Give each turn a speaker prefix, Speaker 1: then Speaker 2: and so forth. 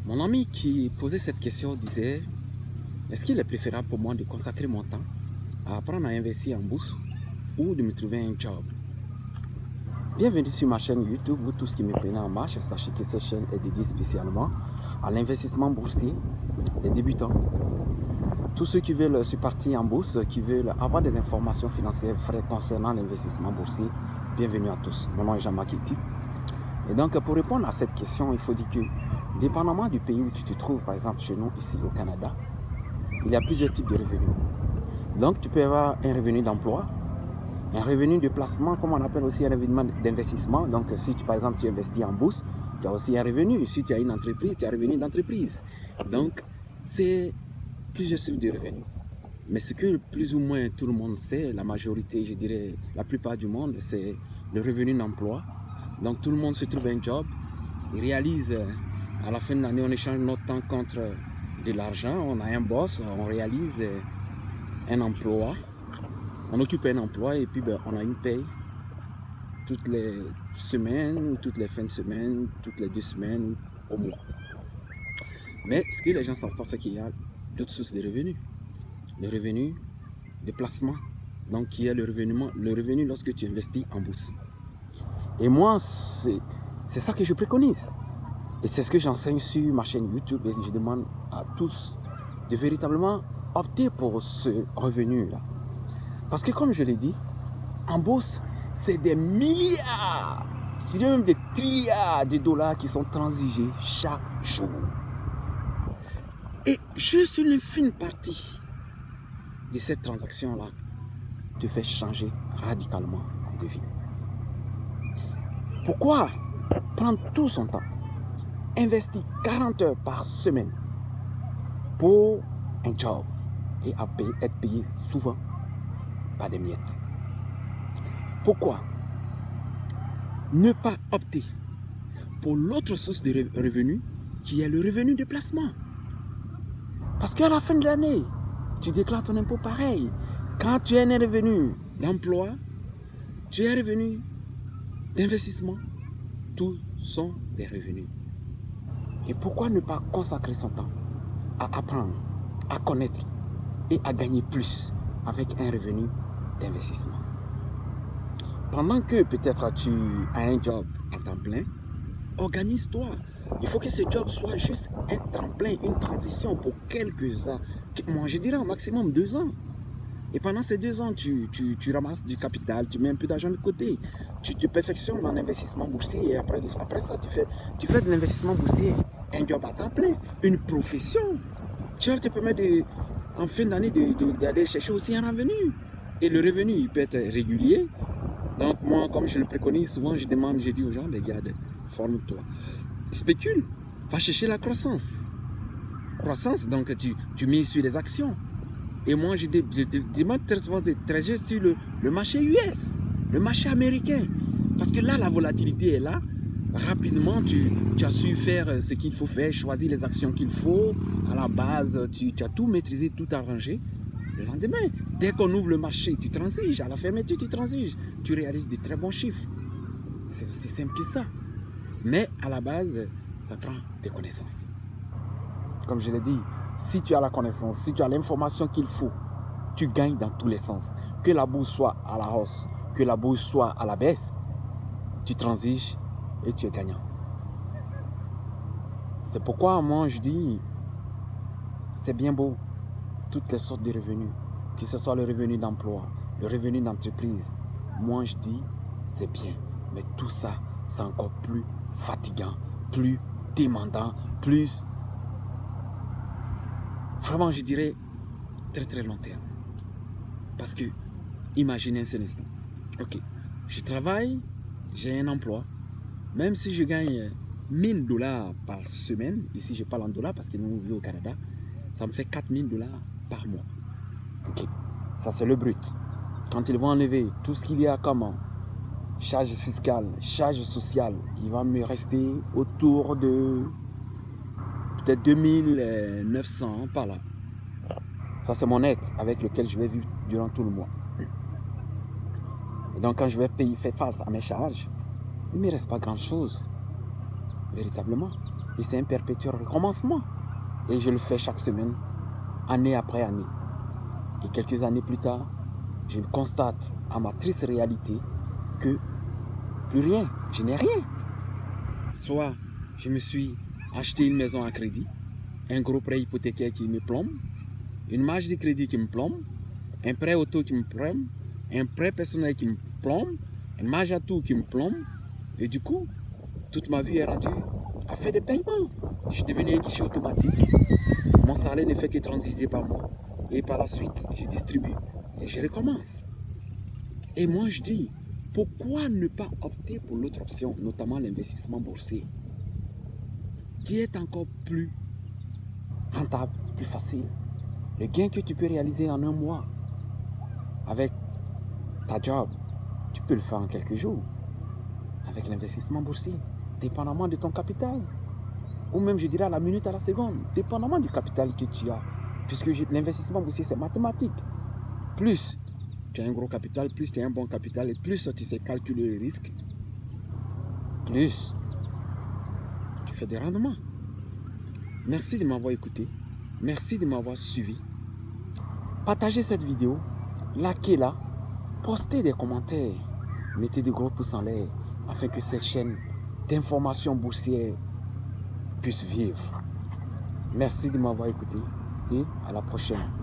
Speaker 1: Mon ami qui posait cette question disait, est-ce qu'il est préférable pour moi de consacrer mon temps à apprendre à investir en bourse ou de me trouver un job? Bienvenue sur ma chaîne YouTube, vous tous qui me prenez en marche, sachez que cette chaîne est dédiée spécialement à l'investissement boursier des débutants. Tous ceux qui veulent se partir en bourse, qui veulent avoir des informations financières vraies concernant l'investissement boursier, bienvenue à tous. Mon nom est Jean-Marc Eti. Et donc, pour répondre à cette question, il faut dire que, dépendamment du pays où tu te trouves, par exemple chez nous, ici au Canada, il y a plusieurs types de revenus. Donc, tu peux avoir un revenu d'emploi, un revenu de placement, comme on appelle aussi un revenu d'investissement. Donc, si par exemple tu investis en bourse, tu as aussi un revenu. Si tu as une entreprise, tu as un revenu d'entreprise. Donc, c'est plusieurs types de revenus. Mais ce que plus ou moins tout le monde sait, la majorité, je dirais la plupart du monde, c'est le revenu d'emploi. Donc tout le monde se trouve un job, il réalise à la fin de l'année, on échange notre temps contre de l'argent, on a un boss, on réalise un emploi, on occupe un emploi et puis on a une paye toutes les semaines, toutes les fins de semaine, toutes les 2 semaines, au mois. Mais ce que les gens ne savent pas, c'est qu'il y a d'autres sources de revenus. Le revenu de placement, donc qui est le revenu lorsque tu investis en bourse. Et moi, c'est ça que je préconise. Et c'est ce que j'enseigne sur ma chaîne YouTube. Et je demande à tous de véritablement opter pour ce revenu-là. Parce que comme je l'ai dit, en bourse, c'est des milliards, je dirais même des trilliards de dollars qui sont transigés chaque jour. Et juste une fine partie de cette transaction-là te fait changer radicalement de vie. Pourquoi prendre tout son temps, investir 40 heures par semaine pour un job et être payé souvent par des miettes? Pourquoi ne pas opter pour l'autre source de revenus qui est le revenu de placement? Parce qu'à la fin de l'année, tu déclares ton impôt pareil. Quand tu as un revenu d'emploi, tu as un revenu d'investissement, tous sont des revenus. Et pourquoi ne pas consacrer son temps à apprendre, à connaître et à gagner plus avec un revenu d'investissement? Pendant que peut-être tu as un job à temps plein, organise-toi. Il faut que ce job soit juste un tremplin, une transition pour quelques ans. Moi, je dirais au maximum 2 ans. Et pendant ces 2 ans, tu ramasses du capital, tu mets un peu d'argent de côté. Tu te perfectionnes en investissement boursier. Et après ça, tu fais de l'investissement boursier un job à temps plein, une profession. Tu vas te permettre en fin d'année d'aller chercher aussi un revenu. Et le revenu, il peut être régulier. Donc moi, comme je le préconise souvent, je dis aux gens, les gars, forme-toi. Spécule, va chercher la croissance. Croissance, donc tu mises sur les actions. Et moi, je demande très souvent de traiter sur le marché US, le marché américain. Parce que là, la volatilité est là. Rapidement, tu as su faire ce qu'il faut faire, choisir les actions qu'il faut. À la base, tu as tout maîtrisé, tout arrangé. Le lendemain, dès qu'on ouvre le marché, tu transiges. À la fermeture, tu transiges. Tu réalises de très bons chiffres. C'est simple que ça. Mais à la base, ça prend des connaissances. Comme je l'ai dit, si tu as la connaissance, si tu as l'information qu'il faut, tu gagnes dans tous les sens. Que la bourse soit à la hausse, que la bourse soit à la baisse, tu transiges et tu es gagnant. C'est pourquoi moi je dis, c'est bien beau, toutes les sortes de revenus, que ce soit le revenu d'emploi, le revenu d'entreprise. Moi je dis, c'est bien, mais tout ça, c'est encore plus fatigant, plus demandant, plus, vraiment je dirais, très très long terme. Parce que, imaginez un seul instant. Ok, je travaille, j'ai un emploi. Même si je gagne 1000 dollars par semaine, ici je parle en dollars parce que nous vivons au Canada, ça me fait 4000 dollars par mois. Ok, ça c'est le brut. Quand ils vont enlever tout ce qu'il y a comme charge fiscale, charge sociale, il va me rester autour de peut-être 2900 par là. Ça c'est mon net avec lequel je vais vivre durant tout le mois. Et donc quand je vais faire face à mes charges, il ne me reste pas grand chose, véritablement. Et c'est un perpétuel recommencement. Et je le fais chaque semaine, année après année. Et quelques années plus tard, je constate à ma triste réalité que plus rien, je n'ai rien. Soit je me suis acheté une maison à crédit, un gros prêt hypothécaire qui me plombe, une marge de crédit qui me plombe, un prêt auto qui me plombe, un prêt personnel qui me plombe, une marge à tout qui me plombe. Et du coup, toute ma vie est rendue à faire des paiements. Je suis devenu un guichet automatique. Mon salaire ne fait que transiger par mois. Et par la suite, je distribue et je recommence. Et moi, je dis, pourquoi ne pas opter pour l'autre option, notamment l'investissement boursier, qui est encore plus rentable, plus facile. Le gain que tu peux réaliser en un mois avec ta job, tu peux le faire en quelques jours avec l'investissement boursier, dépendamment de ton capital. Ou même, je dirais, à la minute, à la seconde, dépendamment du capital que tu as. Puisque l'investissement boursier, c'est mathématique. Plus tu as un gros capital, plus tu as un bon capital, et plus tu sais calculer les risques, plus tu fais des rendements. Merci de m'avoir écouté. Merci de m'avoir suivi. Partagez cette vidéo, likez-la, postez des commentaires, mettez de gros pouces en l'air afin que cette chaîne d'information boursière puisse vivre. Merci de m'avoir écouté et à la prochaine.